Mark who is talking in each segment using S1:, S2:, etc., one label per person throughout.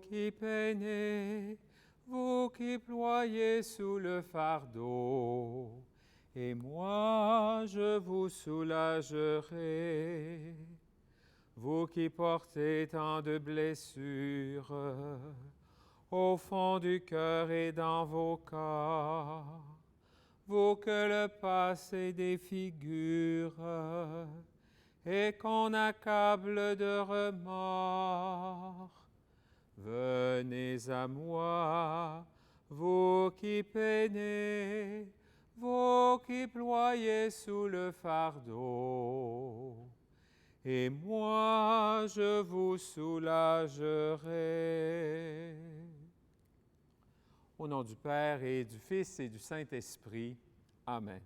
S1: qui peinez, vous qui ployez sous le fardeau, et moi je vous soulagerai. Vous qui portez tant de blessures au fond du cœur et dans vos corps, vous que le passé défigure et qu'on accable de remords, venez à moi, vous qui peinez, vous qui ployez sous le fardeau, et moi je vous soulagerai. Au nom du Père et du Fils et du Saint-Esprit. Amen.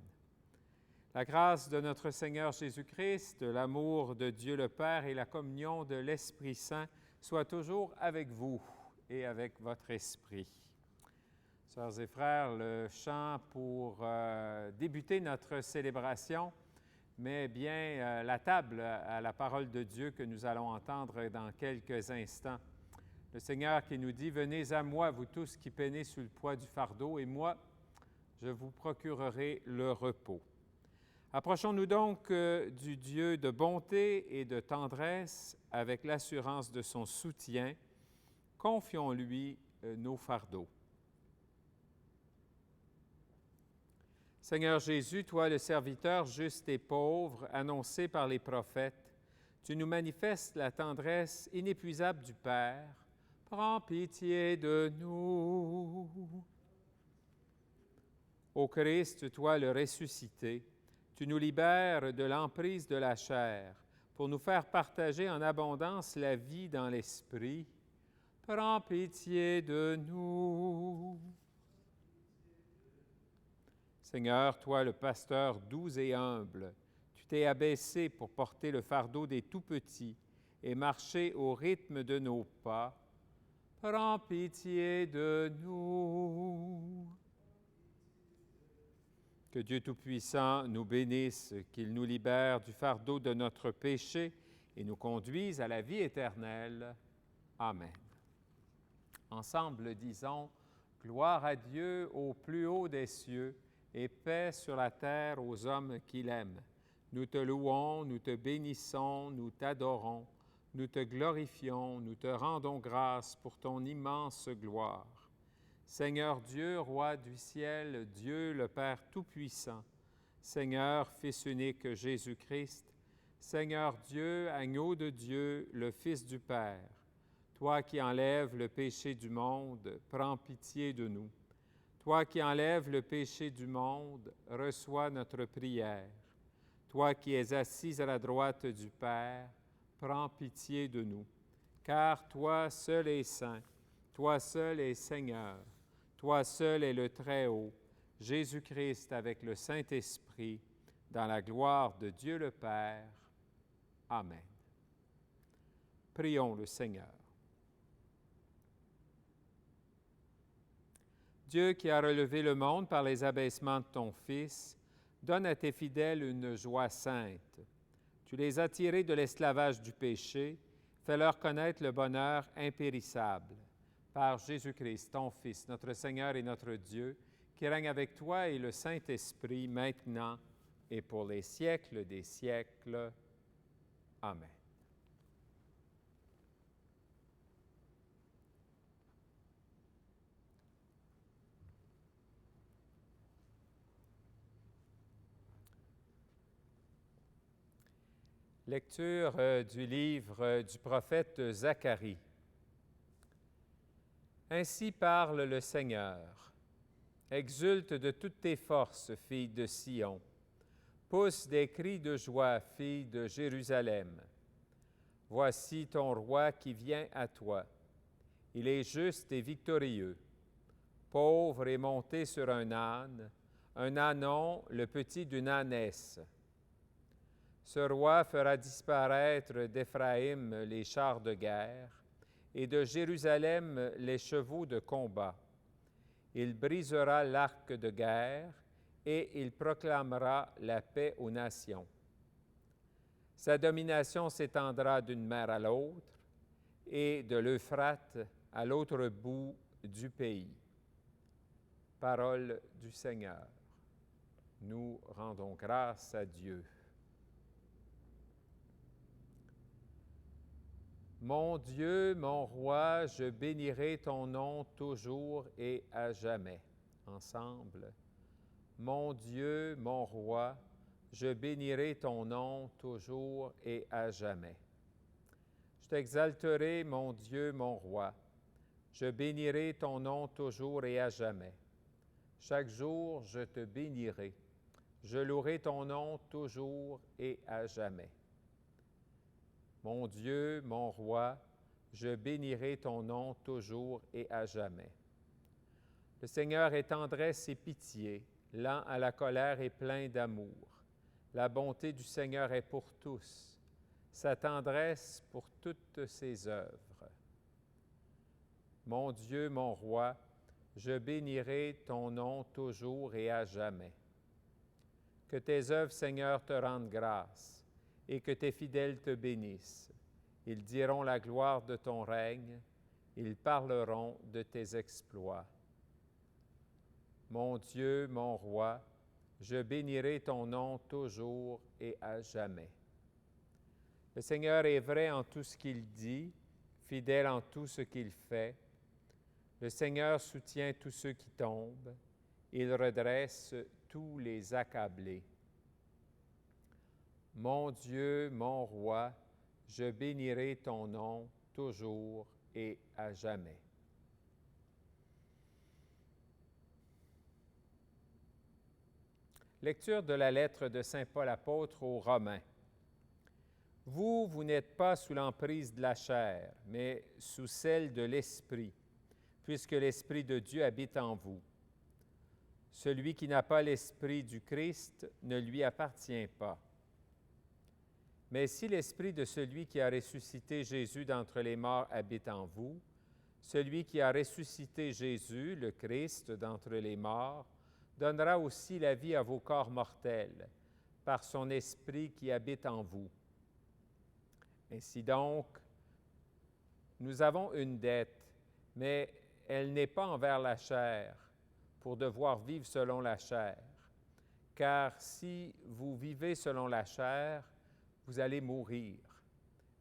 S1: La grâce de notre Seigneur Jésus-Christ, l'amour de Dieu le Père et la communion de l'Esprit Saint soient toujours avec vous et avec votre esprit. Sœurs et frères, le chant pour débuter notre célébration met bien la table à la parole de Dieu que nous allons entendre dans quelques instants. Le Seigneur qui nous dit « Venez à moi, vous tous qui peinez sous le poids du fardeau, et moi, je vous procurerai le repos. » Approchons-nous donc du Dieu de bonté et de tendresse avec l'assurance de son soutien. Confions-lui nos fardeaux. Seigneur Jésus, toi le serviteur juste et pauvre, annoncé par les prophètes, tu nous manifestes la tendresse inépuisable du Père. Prends pitié de nous. Ô Christ, toi le ressuscité, tu nous libères de l'emprise de la chair pour nous faire partager en abondance la vie dans l'esprit. Prends pitié de nous. Seigneur, toi le pasteur doux et humble, tu t'es abaissé pour porter le fardeau des tout-petits et marcher au rythme de nos pas. Prends pitié de nous. Que Dieu Tout-Puissant nous bénisse, qu'il nous libère du fardeau de notre péché et nous conduise à la vie éternelle. Amen. Ensemble, disons, gloire à Dieu au plus haut des cieux et paix sur la terre aux hommes qu'il aime. Nous te louons, nous te bénissons, nous t'adorons. Nous te glorifions, nous te rendons grâce pour ton immense gloire. Seigneur Dieu, Roi du ciel, Dieu le Père Tout-Puissant, Seigneur, Fils unique Jésus-Christ, Seigneur Dieu, Agneau de Dieu, le Fils du Père, toi qui enlèves le péché du monde, prends pitié de nous. Toi qui enlèves le péché du monde, reçois notre prière. Toi qui es assis à la droite du Père, prends pitié de nous, car toi seul es saint, toi seul es Seigneur, toi seul es le Très-Haut, Jésus-Christ avec le Saint-Esprit, dans la gloire de Dieu le Père. Amen. Prions le Seigneur. Dieu qui a relevé le monde par les abaissements de ton Fils, donne à tes fidèles une joie sainte. Tu les as tirés de l'esclavage du péché, fais-leur connaître le bonheur impérissable. Par Jésus-Christ, ton Fils, notre Seigneur et notre Dieu, qui règne avec toi et le Saint-Esprit, maintenant et pour les siècles des siècles. Amen. Lecture du livre du prophète Zacharie. Ainsi parle le Seigneur. Exulte de toutes tes forces, fille de Sion. Pousse des cris de joie, fille de Jérusalem. Voici ton roi qui vient à toi. Il est juste et victorieux. Pauvre et monté sur un ânon, le petit d'une ânesse. Ce roi fera disparaître d'Éphraïm les chars de guerre et de Jérusalem les chevaux de combat. Il brisera l'arc de guerre et il proclamera la paix aux nations. Sa domination s'étendra d'une mer à l'autre et de l'Euphrate à l'autre bout du pays. Parole du Seigneur. Nous rendons grâce à Dieu. Mon Dieu, mon roi, je bénirai ton nom toujours et à jamais. Ensemble. Mon Dieu, mon roi, je bénirai ton nom toujours et à jamais. Je t'exalterai, mon Dieu, mon roi. Je bénirai ton nom toujours et à jamais. Chaque jour, je te bénirai. Je louerai ton nom toujours et à jamais. Mon Dieu, mon roi, je bénirai ton nom toujours et à jamais. Le Seigneur est tendresse et pitié, lent à la colère et plein d'amour. La bonté du Seigneur est pour tous, sa tendresse pour toutes ses œuvres. Mon Dieu, mon roi, je bénirai ton nom toujours et à jamais. Que tes œuvres, Seigneur, te rendent grâce et que tes fidèles te bénissent. Ils diront la gloire de ton règne, ils parleront de tes exploits. Mon Dieu, mon roi, je bénirai ton nom toujours et à jamais. Le Seigneur est vrai en tout ce qu'il dit, fidèle en tout ce qu'il fait. Le Seigneur soutient tous ceux qui tombent, il redresse tous les accablés. Mon Dieu, mon roi, je bénirai ton nom toujours et à jamais. Lecture de la lettre de Saint Paul apôtre aux Romains. Vous n'êtes pas sous l'emprise de la chair, mais sous celle de l'Esprit, puisque l'Esprit de Dieu habite en vous. Celui qui n'a pas l'Esprit du Christ ne lui appartient pas. Mais si l'Esprit de celui qui a ressuscité Jésus d'entre les morts habite en vous, celui qui a ressuscité Jésus, le Christ, d'entre les morts, donnera aussi la vie à vos corps mortels, par son Esprit qui habite en vous. Ainsi donc, nous avons une dette, mais elle n'est pas envers la chair, pour devoir vivre selon la chair. Car si vous vivez selon la chair, vous allez mourir.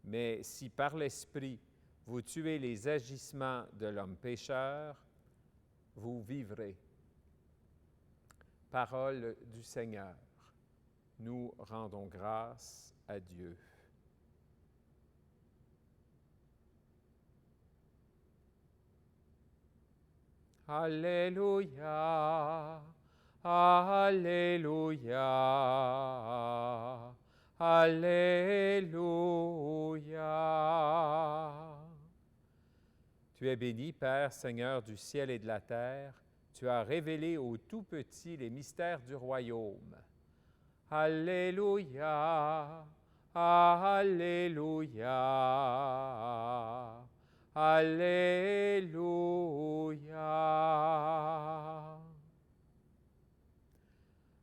S1: Mais si par l'Esprit, vous tuez les agissements de l'homme pécheur, vous vivrez. Parole du Seigneur. Nous rendons grâce à Dieu. Alléluia, Alléluia, Alléluia. Tu es béni, Père, Seigneur du ciel et de la terre. Tu as révélé aux tout-petits les mystères du royaume. Alléluia, Alléluia, Alléluia.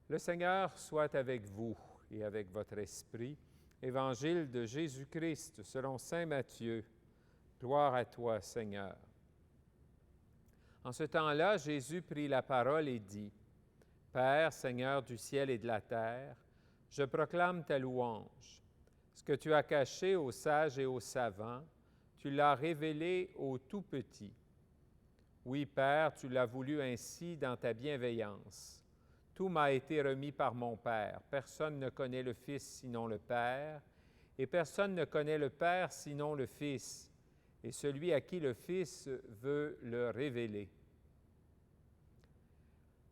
S1: Le Seigneur soit avec vous et avec votre esprit. Évangile de Jésus-Christ selon saint Matthieu. Gloire à toi, Seigneur. En ce temps-là, Jésus prit la parole et dit, « Père, Seigneur du ciel et de la terre, je proclame ta louange. Ce que tu as caché aux sages et aux savants, tu l'as révélé aux tout-petits. Oui, Père, tu l'as voulu ainsi dans ta bienveillance. Tout m'a été remis par mon Père. Personne ne connaît le Fils sinon le Père, et personne ne connaît le Père sinon le Fils, et celui à qui le Fils veut le révéler.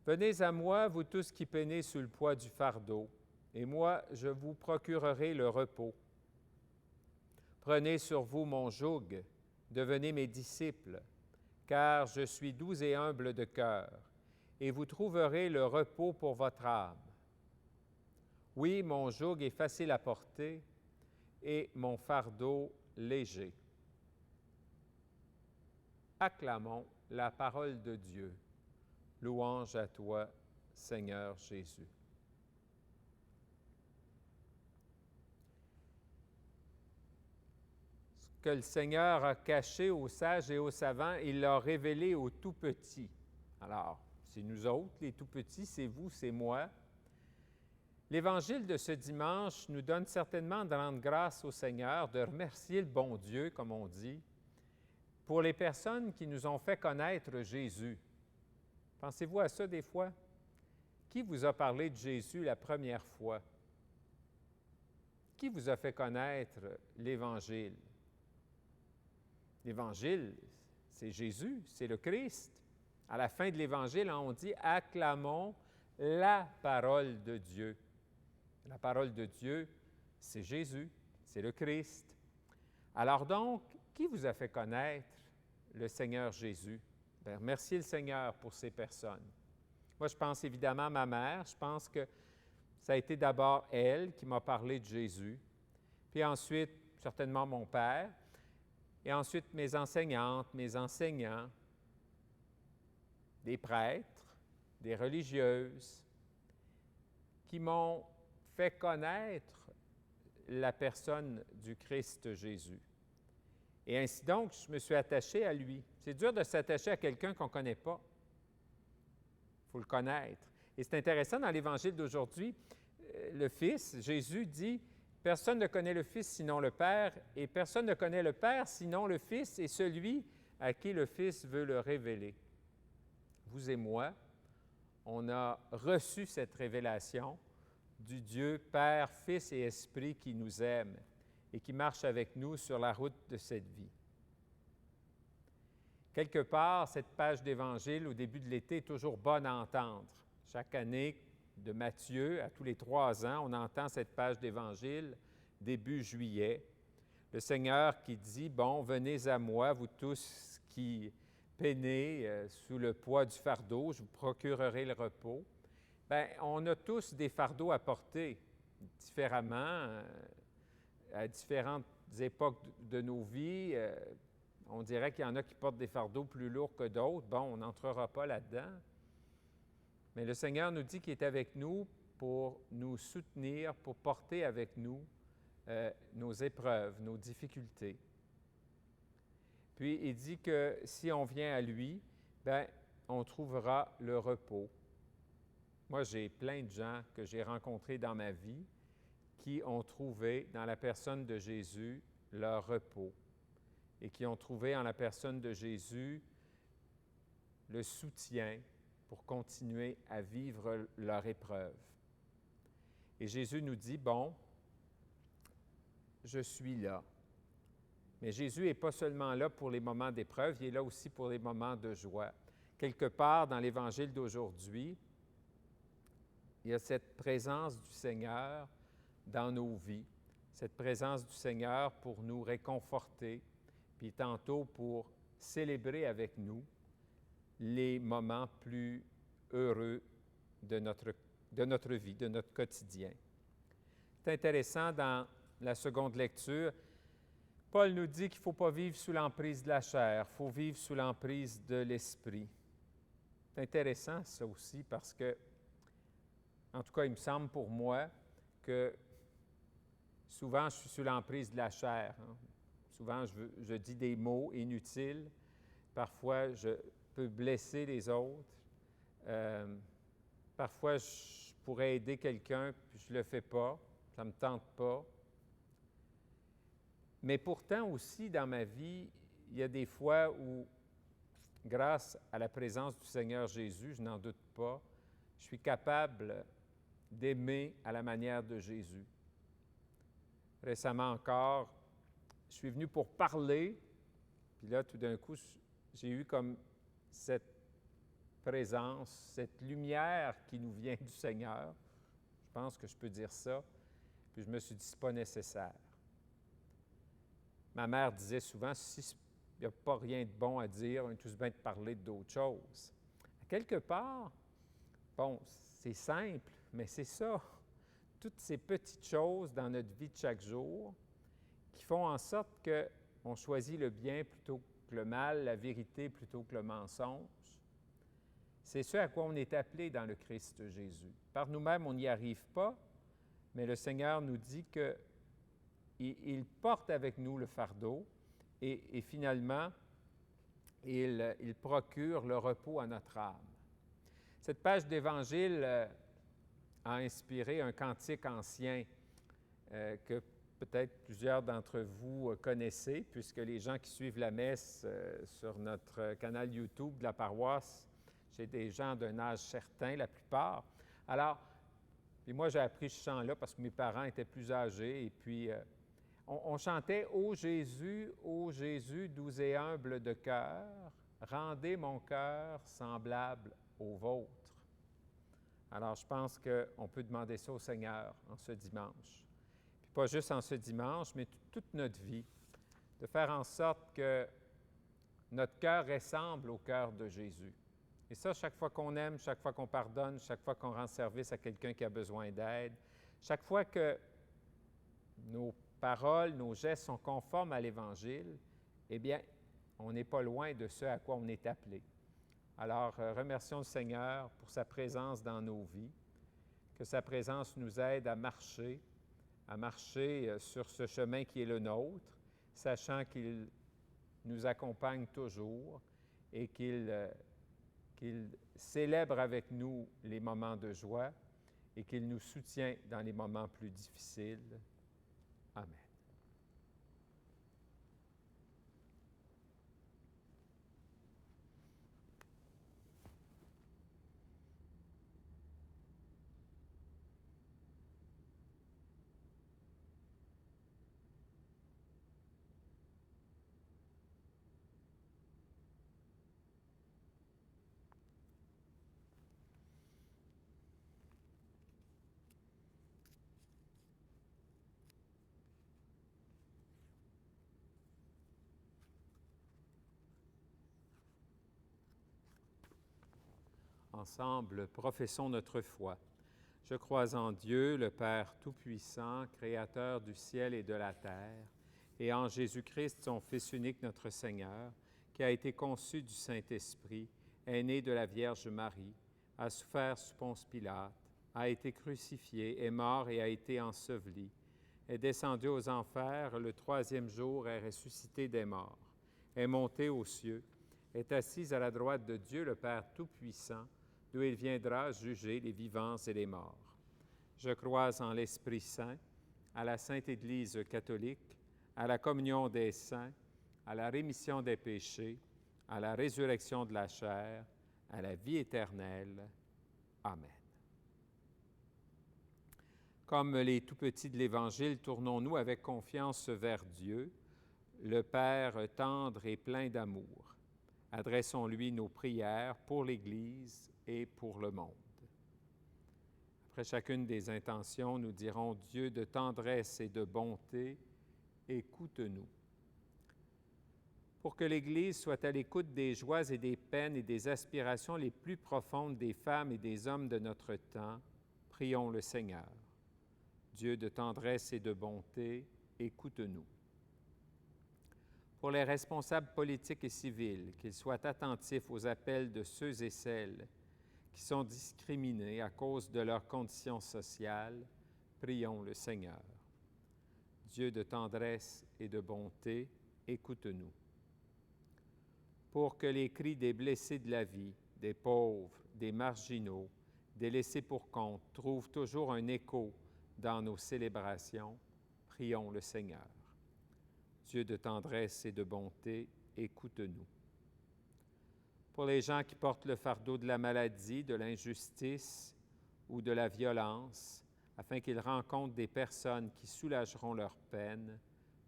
S1: Venez à moi, vous tous qui peinez sous le poids du fardeau, et moi, je vous procurerai le repos. Prenez sur vous mon joug, devenez mes disciples, car je suis doux et humble de cœur, et vous trouverez le repos pour votre âme. Oui, mon joug est facile à porter, et mon fardeau léger. Acclamons la parole de Dieu. Louange à toi, Seigneur Jésus. que le Seigneur a caché aux sages et aux savants, il l'a révélé aux tout petits. Alors, c'est nous autres, les tout petits, c'est vous, c'est moi. L'Évangile de ce dimanche nous donne certainement de rendre grâce au Seigneur, de remercier le bon Dieu, comme on dit, pour les personnes qui nous ont fait connaître Jésus. Pensez-vous à ça des fois? Qui vous a parlé de Jésus la première fois? Qui vous a fait connaître l'Évangile? L'Évangile, c'est Jésus, c'est le Christ. À la fin de l'Évangile, on dit « Acclamons la parole de Dieu ». La parole de Dieu, c'est Jésus, c'est le Christ. Alors donc, qui vous a fait connaître le Seigneur Jésus? Bien, remerciez le Seigneur pour ces personnes. Moi, je pense évidemment à ma mère. Je pense que ça a été d'abord elle qui m'a parlé de Jésus. Puis ensuite, certainement mon père. Et ensuite, mes enseignantes, mes enseignants, des prêtres, des religieuses, qui m'ont fait connaître la personne du Christ Jésus. Et ainsi donc, je me suis attaché à lui. C'est dur de s'attacher à quelqu'un qu'on ne connaît pas. Il faut le connaître. Et c'est intéressant, dans l'Évangile d'aujourd'hui, le Fils, Jésus dit « Personne ne connaît le Fils sinon le Père, et personne ne connaît le Père sinon le Fils et celui à qui le Fils veut le révéler. » Vous et moi, on a reçu cette révélation du Dieu Père, Fils et Esprit qui nous aime et qui marche avec nous sur la route de cette vie. Quelque part, cette page d'Évangile au début de l'été est toujours bonne à entendre. Chaque année de Matthieu, à tous les 3 ans, on entend cette page d'Évangile début juillet. Le Seigneur qui dit « Bon, venez à moi, vous tous qui peinez sous le poids du fardeau, je vous procurerai le repos. » Bien, on a tous des fardeaux à porter différemment, à différentes époques de nos vies. On dirait qu'il y en a qui portent des fardeaux plus lourds que d'autres. Bon, on n'entrera pas là-dedans. Mais le Seigneur nous dit qu'il est avec nous pour nous soutenir, pour porter avec nous nos épreuves, nos difficultés. Puis, il dit que si on vient à lui, bien, on trouvera le repos. Moi, j'ai plein de gens que j'ai rencontrés dans ma vie qui ont trouvé dans la personne de Jésus leur repos et qui ont trouvé en la personne de Jésus le soutien pour continuer à vivre leur épreuve. Et Jésus nous dit, bon, je suis là. Mais Jésus n'est pas seulement là pour les moments d'épreuve, il est là aussi pour les moments de joie. Quelque part dans l'Évangile d'aujourd'hui, il y a cette présence du Seigneur dans nos vies, cette présence du Seigneur pour nous réconforter, puis tantôt pour célébrer avec nous les moments plus heureux de notre vie, de notre quotidien. C'est intéressant, dans la seconde lecture, Paul nous dit qu'il ne faut pas vivre sous l'emprise de la chair, il faut vivre sous l'emprise de l'Esprit. C'est intéressant ça aussi parce que, en tout cas, il me semble pour moi que souvent je suis sous l'emprise de la chair. Souvent je dis des mots inutiles, parfois je peux blesser les autres, parfois je pourrais aider quelqu'un puis je ne le fais pas, ça ne me tente pas. Mais pourtant aussi, dans ma vie, il y a des fois où, grâce à la présence du Seigneur Jésus, je n'en doute pas, je suis capable d'aimer à la manière de Jésus. Récemment encore, je suis venu pour parler, puis là, tout d'un coup, j'ai eu comme cette présence, cette lumière qui nous vient du Seigneur. Je pense que je peux dire ça. Puis je me suis dit, ce n'est pas nécessaire. Ma mère disait souvent, si il n'y a pas rien de bon à dire, on est tous bien de parler d'autres choses. Quelque part, bon, c'est simple, mais c'est ça. Toutes ces petites choses dans notre vie de chaque jour qui font en sorte qu'on choisit le bien plutôt que le mal, la vérité plutôt que le mensonge. C'est ce à quoi on est appelé dans le Christ Jésus. Par nous-mêmes, on n'y arrive pas, mais le Seigneur nous dit qu'il porte avec nous le fardeau et finalement, il procure le repos à notre âme. Cette page d'Évangile a inspiré un cantique ancien que peut-être plusieurs d'entre vous connaissez, puisque les gens qui suivent la messe sur notre canal YouTube de la paroisse, c'est des gens d'un âge certain, la plupart. Alors, puis moi, j'ai appris ce chant-là parce que mes parents étaient plus âgés, et puis on chantait « Ô Jésus, doux et humble de cœur, rendez mon cœur semblable au vôtre. » Alors, je pense qu'on peut demander ça au Seigneur en ce dimanche. Puis pas juste en ce dimanche, mais toute notre vie, de faire en sorte que notre cœur ressemble au cœur de Jésus. Et ça, chaque fois qu'on aime, chaque fois qu'on pardonne, chaque fois qu'on rend service à quelqu'un qui a besoin d'aide, chaque fois que nos paroles, nos gestes sont conformes à l'Évangile, eh bien, on n'est pas loin de ce à quoi on est appelé. Alors, remercions le Seigneur pour sa présence dans nos vies, que sa présence nous aide à marcher sur ce chemin qui est le nôtre, sachant qu'il nous accompagne toujours et qu'il célèbre avec nous les moments de joie et qu'il nous soutient dans les moments plus difficiles. Amen. Ensemble, professons notre foi. Je crois en Dieu, le Père Tout-Puissant, Créateur du ciel et de la terre, et en Jésus-Christ, son Fils unique, notre Seigneur, qui a été conçu du Saint-Esprit, est né de la Vierge Marie, a souffert sous Ponce Pilate, a été crucifié, est mort et a été enseveli, est descendu aux enfers, le troisième jour est ressuscité des morts, est monté aux cieux, est assis à la droite de Dieu, le Père Tout-Puissant, d'où il viendra juger les vivants et les morts. Je crois en l'Esprit Saint, à la Sainte Église catholique, à la communion des saints, à la rémission des péchés, à la résurrection de la chair, à la vie éternelle. Amen. Comme les tout-petits de l'Évangile, tournons-nous avec confiance vers Dieu, le Père tendre et plein d'amour. Adressons-lui nos prières pour l'Église et pour le monde. Après chacune des intentions, nous dirons « Dieu de tendresse et de bonté, écoute-nous ». Pour que l'Église soit à l'écoute des joies et des peines et des aspirations les plus profondes des femmes et des hommes de notre temps, prions le Seigneur. Dieu de tendresse et de bonté, écoute-nous. Pour les responsables politiques et civils, qu'ils soient attentifs aux appels de ceux et celles qui sont discriminés à cause de leurs conditions sociales, prions le Seigneur. Dieu de tendresse et de bonté, écoute-nous. Pour que les cris des blessés de la vie, des pauvres, des marginaux, des laissés pour compte trouvent toujours un écho dans nos célébrations, prions le Seigneur. Dieu de tendresse et de bonté, écoute-nous. Pour les gens qui portent le fardeau de la maladie, de l'injustice ou de la violence, afin qu'ils rencontrent des personnes qui soulageront leur peine,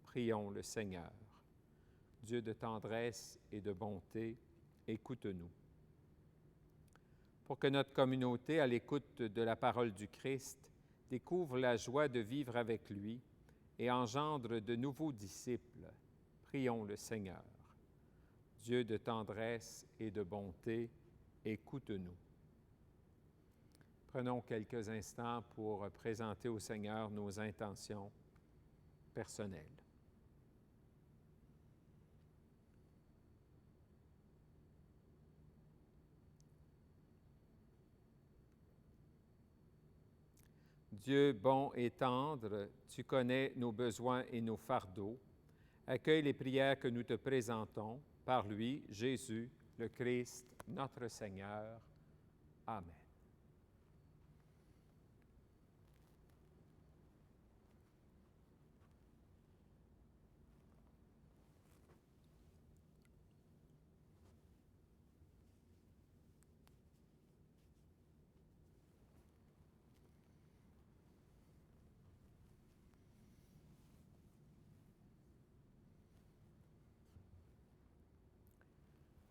S1: prions le Seigneur. Dieu de tendresse et de bonté, écoute-nous. Pour que notre communauté, à l'écoute de la parole du Christ, découvre la joie de vivre avec lui et engendre de nouveaux disciples, prions le Seigneur. Dieu de tendresse et de bonté, écoute-nous. Prenons quelques instants pour présenter au Seigneur nos intentions personnelles. Dieu bon et tendre, tu connais nos besoins et nos fardeaux. accueille les prières que nous te présentons par lui, Jésus, le Christ, notre Seigneur. Amen.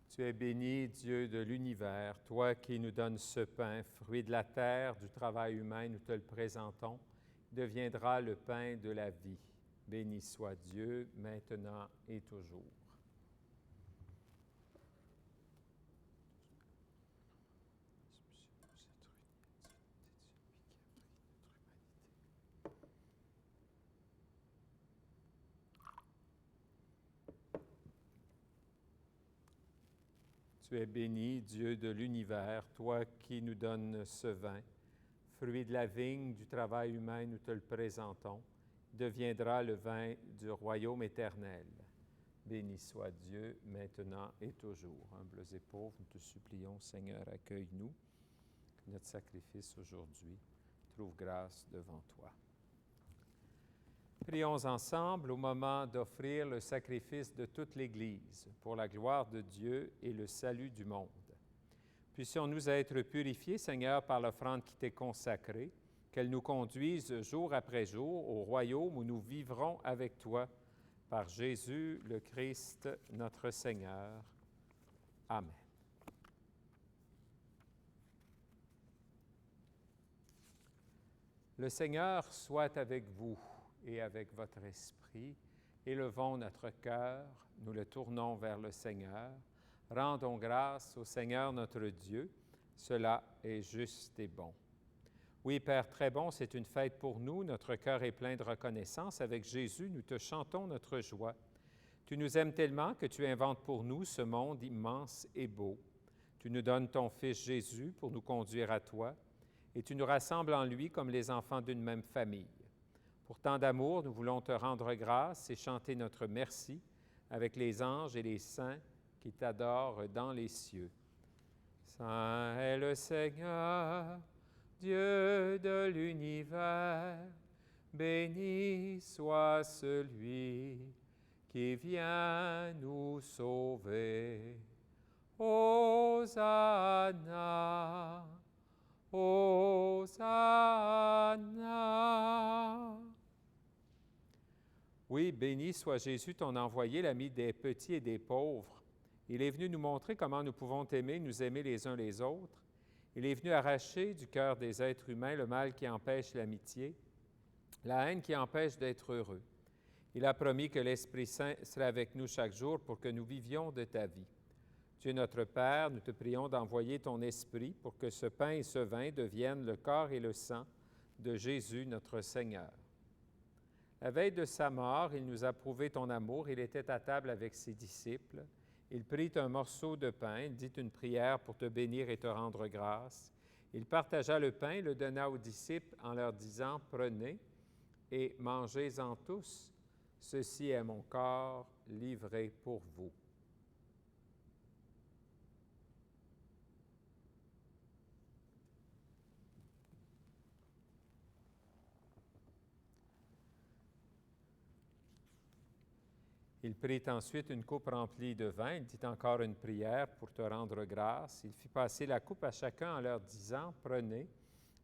S1: Tu es béni, Dieu de l'univers, toi qui nous donnes ce pain, fruit de la terre, du travail humain, nous te le présentons, deviendra le pain de la vie. Béni soit Dieu, maintenant et toujours. Tu es béni, Dieu de l'univers, toi qui nous donnes ce vin, fruit de la vigne, du travail humain, nous te le présentons, deviendra le vin du royaume éternel. Béni soit Dieu, maintenant et toujours. Humbles et pauvres, nous te supplions, Seigneur, accueille-nous, que notre sacrifice aujourd'hui trouve grâce devant toi. Prions ensemble au moment d'offrir le sacrifice de toute l'Église pour la gloire de Dieu et le salut du monde. Puissions-nous être purifiés, Seigneur, par l'offrande qui t'est consacrée, qu'elle nous conduise jour après jour au royaume où nous vivrons avec toi, par Jésus le Christ, notre Seigneur. Amen. Le Seigneur soit avec vous et avec votre esprit. Élevons notre cœur, nous le tournons vers le Seigneur. Rendons grâce au Seigneur notre Dieu, cela est juste et bon. Oui, Père très bon, c'est une fête pour nous, notre cœur est plein de reconnaissance. Avec Jésus, nous te chantons notre joie. Tu nous aimes tellement que tu inventes pour nous ce monde immense et beau. Tu nous donnes ton Fils Jésus pour nous conduire à toi, et tu nous rassembles en lui comme les enfants d'une même famille. Pour tant d'amour, nous voulons te rendre grâce et chanter notre merci avec les anges et les saints qui t'adorent dans les cieux. Saint est le Seigneur, Dieu de l'univers, béni soit celui qui vient nous sauver. Hosanna, Hosanna. Oui, béni soit Jésus, ton envoyé, l'ami des petits et des pauvres. Il est venu nous montrer comment nous pouvons t'aimer, nous aimer les uns les autres. Il est venu arracher du cœur des êtres humains le mal qui empêche l'amitié, la haine qui empêche d'être heureux. Il a promis que l'Esprit Saint serait avec nous chaque jour pour que nous vivions de ta vie. Tu es notre Père, nous te prions d'envoyer ton Esprit pour que ce pain et ce vin deviennent le corps et le sang de Jésus, notre Seigneur. La veille de sa mort, il nous a prouvé ton amour. Il était à table avec ses disciples. Il prit un morceau de pain, il dit une prière pour te bénir et te rendre grâce. Il partagea le pain, le donna aux disciples en leur disant, « Prenez et mangez-en tous. Ceci est mon corps livré pour vous. » Il prit ensuite une coupe remplie de vin, il dit encore une prière pour te rendre grâce. Il fit passer la coupe à chacun en leur disant, « Prenez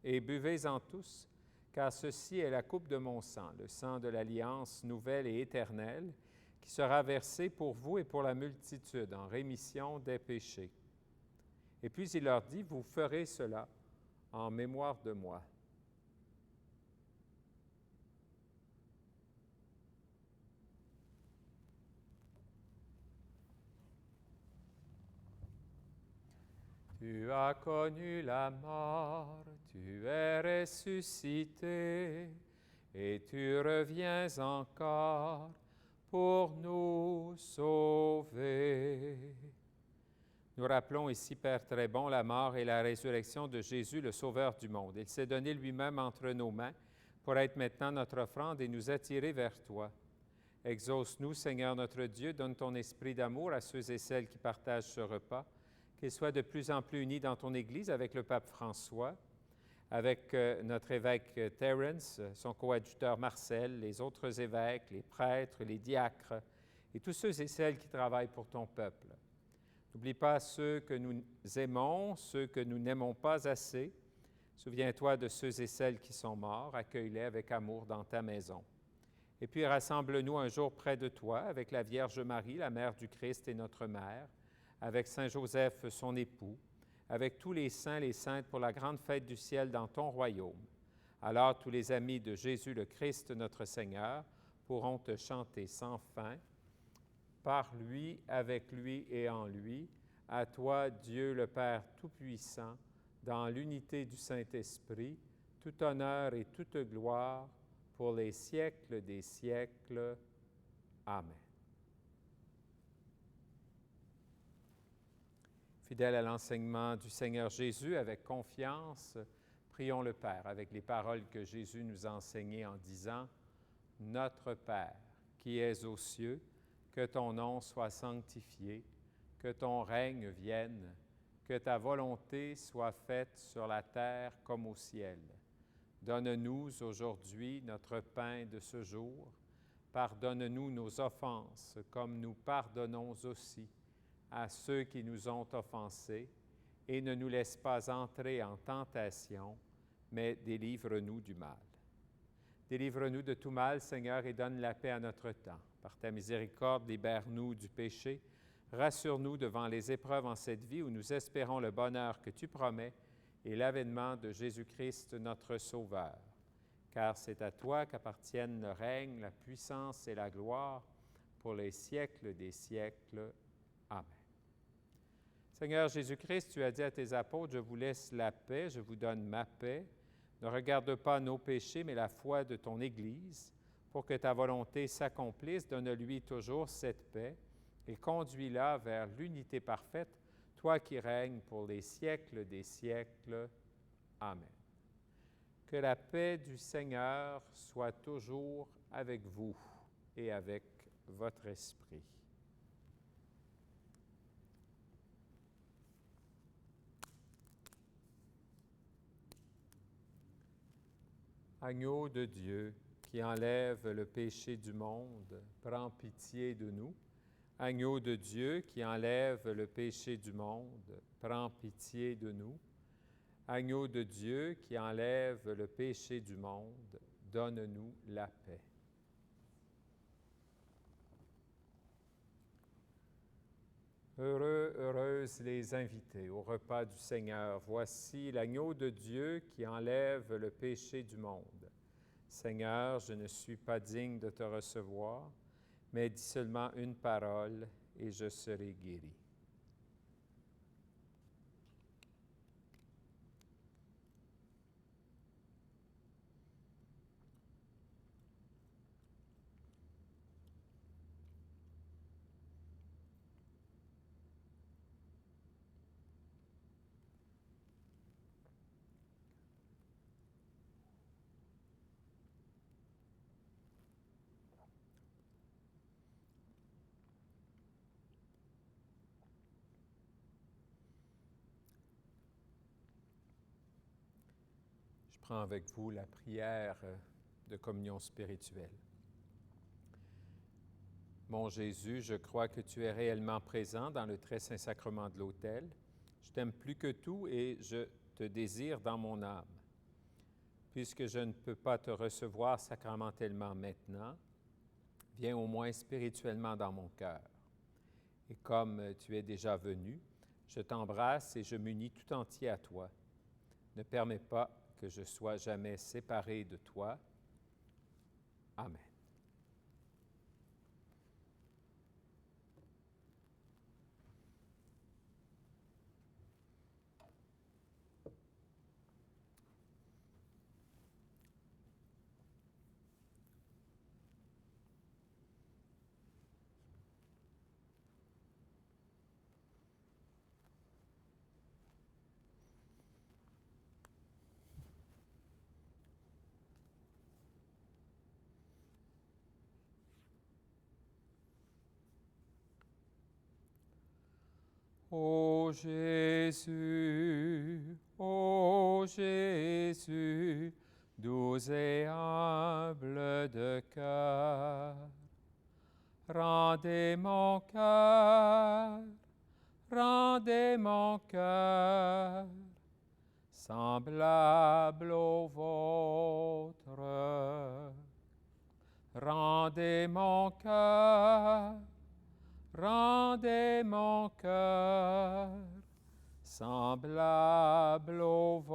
S1: et buvez-en tous, car ceci est la coupe de mon sang, le sang de l'alliance nouvelle et éternelle, qui sera versé pour vous et pour la multitude en rémission des péchés. » Et puis il leur dit, « Vous ferez cela en mémoire de moi. » Tu as connu la mort, tu es ressuscité, et tu reviens encore pour nous sauver. Nous rappelons ici, Père très bon, la mort et la résurrection de Jésus, le Sauveur du monde. Il s'est donné lui-même entre nos mains pour être maintenant notre offrande et nous attirer vers toi. Exauce-nous, Seigneur notre Dieu, donne ton esprit d'amour à ceux et celles qui partagent ce repas, qu'ils soient de plus en plus unis dans ton Église avec le pape François, avec notre évêque Terence, son coadjuteur Marcel, les autres évêques, les prêtres, les diacres et tous ceux et celles qui travaillent pour ton peuple. N'oublie pas ceux que nous aimons, ceux que nous n'aimons pas assez. Souviens-toi de ceux et celles qui sont morts, accueille-les avec amour dans ta maison. Et puis rassemble-nous un jour près de toi avec la Vierge Marie, la Mère du Christ et notre Mère, avec Saint Joseph, son époux, avec tous les saints, les saintes pour la grande fête du ciel dans ton royaume. Alors tous les amis de Jésus le Christ, notre Seigneur, pourront te chanter sans fin. Par lui, avec lui et en lui, à toi, Dieu le Père Tout-Puissant, dans l'unité du Saint-Esprit, tout honneur et toute gloire, pour les siècles des siècles. Amen. Fidèles à l'enseignement du Seigneur Jésus, avec confiance, prions le Père avec les paroles que Jésus nous a enseignées en disant « Notre Père, qui es aux cieux, que ton nom soit sanctifié, que ton règne vienne, que ta volonté soit faite sur la terre comme au ciel. Donne-nous aujourd'hui notre pain de ce jour. Pardonne-nous nos offenses, comme nous pardonnons aussi à ceux qui nous ont offensés, et ne nous laisse pas entrer en tentation, mais délivre-nous du mal. Délivre-nous de tout mal, Seigneur, et donne la paix à notre temps. Par ta miséricorde, libère-nous du péché. Rassure-nous devant les épreuves en cette vie où nous espérons le bonheur que tu promets et l'avènement de Jésus-Christ, notre Sauveur. Car c'est à toi qu'appartiennent le règne, la puissance et la gloire pour les siècles des siècles. Amen. Seigneur Jésus-Christ, tu as dit à tes apôtres, « Je vous laisse la paix, je vous donne ma paix. Ne regarde pas nos péchés, mais la foi de ton Église. Pour que ta volonté s'accomplisse, donne-lui toujours cette paix et conduis-la vers l'unité parfaite, toi qui règnes pour les siècles des siècles. Amen. » Que la paix du Seigneur soit toujours avec vous et avec votre esprit. Agneau de Dieu, qui enlève le péché du monde, prends pitié de nous. Agneau de Dieu, qui enlève le péché du monde, prends pitié de nous. Agneau de Dieu, qui enlève le péché du monde, donne-nous la paix. Heureux, heureuses les invités au repas du Seigneur. Voici l'agneau de Dieu qui enlève le péché du monde. Seigneur, je ne suis pas digne de te recevoir, mais dis seulement une parole et je serai guéri. Je prends avec vous la prière de communion spirituelle. Mon Jésus, je crois que tu es réellement présent dans le très saint sacrement de l'autel. Je t'aime plus que tout et je te désire dans mon âme. Puisque je ne peux pas te recevoir sacramentellement maintenant, viens au moins spirituellement dans mon cœur. Et comme tu es déjà venu, je t'embrasse et je m'unis tout entier à toi. Ne permets pas que je sois jamais séparé de toi. Amen. Ô Jésus, doux et humble de cœur, rendez mon cœur semblable au vôtre. Rendez mon cœur semblable au vôtre.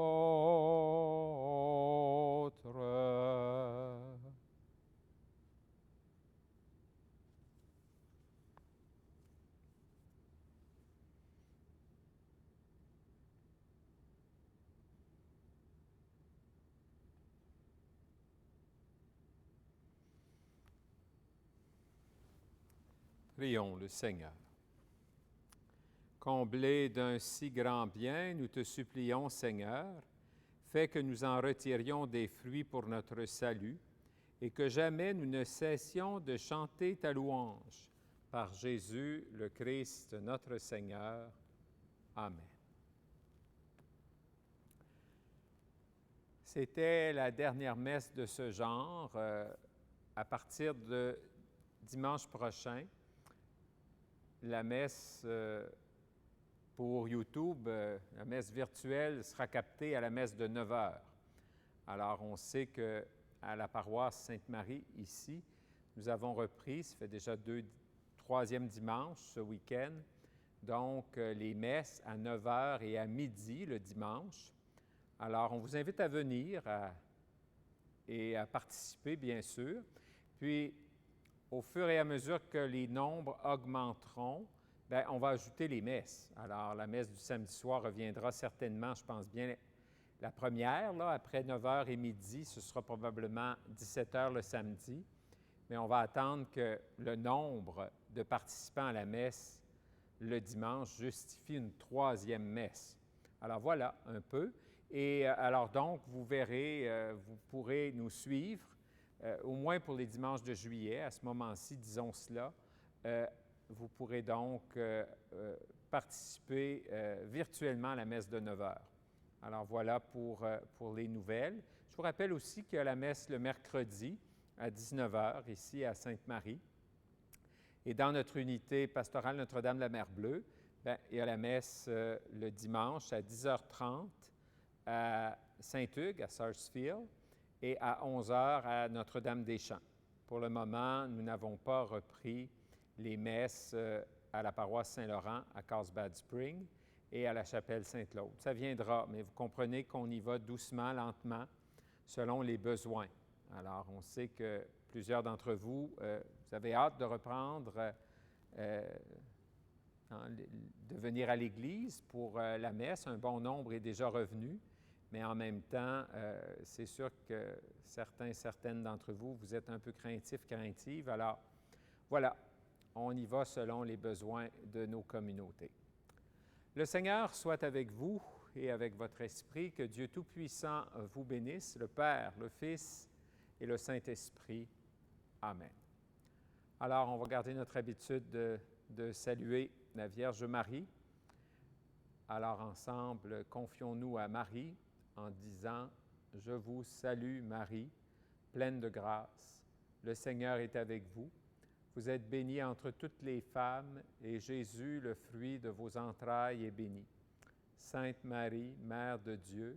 S1: Prions le Seigneur. Comblés d'un si grand bien, nous te supplions, Seigneur, fais que nous en retirions des fruits pour notre salut et que jamais nous ne cessions de chanter ta louange. Par Jésus le Christ, notre Seigneur. Amen. C'était la dernière messe de ce genre. À partir de dimanche prochain, la messe pour YouTube, la messe virtuelle sera captée à la messe de 9 heures. Alors, on sait qu'à la paroisse Sainte-Marie, ici, nous avons repris, ça fait déjà troisième dimanche ce week-end, donc les messes à 9 heures et à midi le dimanche. Alors, on vous invite à venir et à participer, bien sûr. Puis, au fur et à mesure que les nombres augmenteront, bien, on va ajouter les messes. Alors, la messe du samedi soir reviendra certainement, je pense bien, la première, là, après 9 h et midi, ce sera probablement 17 h le samedi. Mais on va attendre que le nombre de participants à la messe le dimanche justifie une troisième messe. Alors, voilà un peu. Et alors donc, vous verrez, vous pourrez nous suivre au moins pour les dimanches de juillet, à ce moment-ci, disons cela, vous pourrez donc participer virtuellement à la messe de 9 heures. Alors voilà pour les nouvelles. Je vous rappelle aussi qu'il y a la messe le mercredi à 19 h ici à Sainte-Marie. Et dans notre unité pastorale Notre-Dame-de-la-Mer-Bleue, bien, il y a la messe le dimanche à 10h30 à Saint-Hugues, à Sarsfield, et à 11 h à Notre-Dame-des-Champs. Pour le moment, nous n'avons pas repris les messes à la paroisse Saint-Laurent à Carlsbad Spring et à la chapelle Sainte-Claude. Ça viendra, mais vous comprenez qu'on y va doucement, lentement, selon les besoins. Alors, on sait que plusieurs d'entre vous, vous avez hâte de reprendre, de venir à l'Église pour la messe. Un bon nombre est déjà revenu. Mais en même temps, c'est sûr que certaines d'entre vous, vous êtes un peu craintives. Alors, voilà, on y va selon les besoins de nos communautés. Le Seigneur soit avec vous et avec votre esprit. Que Dieu Tout-Puissant vous bénisse, le Père, le Fils et le Saint-Esprit. Amen. Alors, on va garder notre habitude de saluer la Vierge Marie. Alors, ensemble, confions-nous à Marie, en disant « Je vous salue Marie, pleine de grâce. Le Seigneur est avec vous. Vous êtes bénie entre toutes les femmes, et Jésus, le fruit de vos entrailles, est béni. Sainte Marie, Mère de Dieu,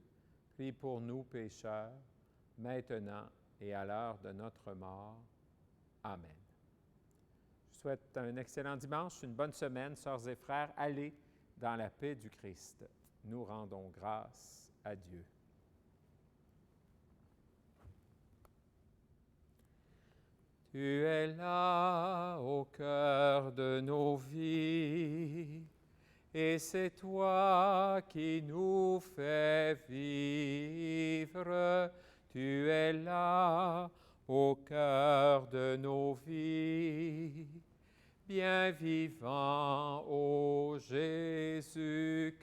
S1: prie pour nous pécheurs, maintenant et à l'heure de notre mort. Amen. Je vous souhaite un excellent dimanche, une bonne semaine, sœurs et frères. Allez dans la paix du Christ. Nous rendons grâce à Dieu. Tu es là au cœur de nos vies, et c'est toi qui nous fais vivre. Tu es là au cœur de nos vies, bien vivant, ô Jésus-Christ.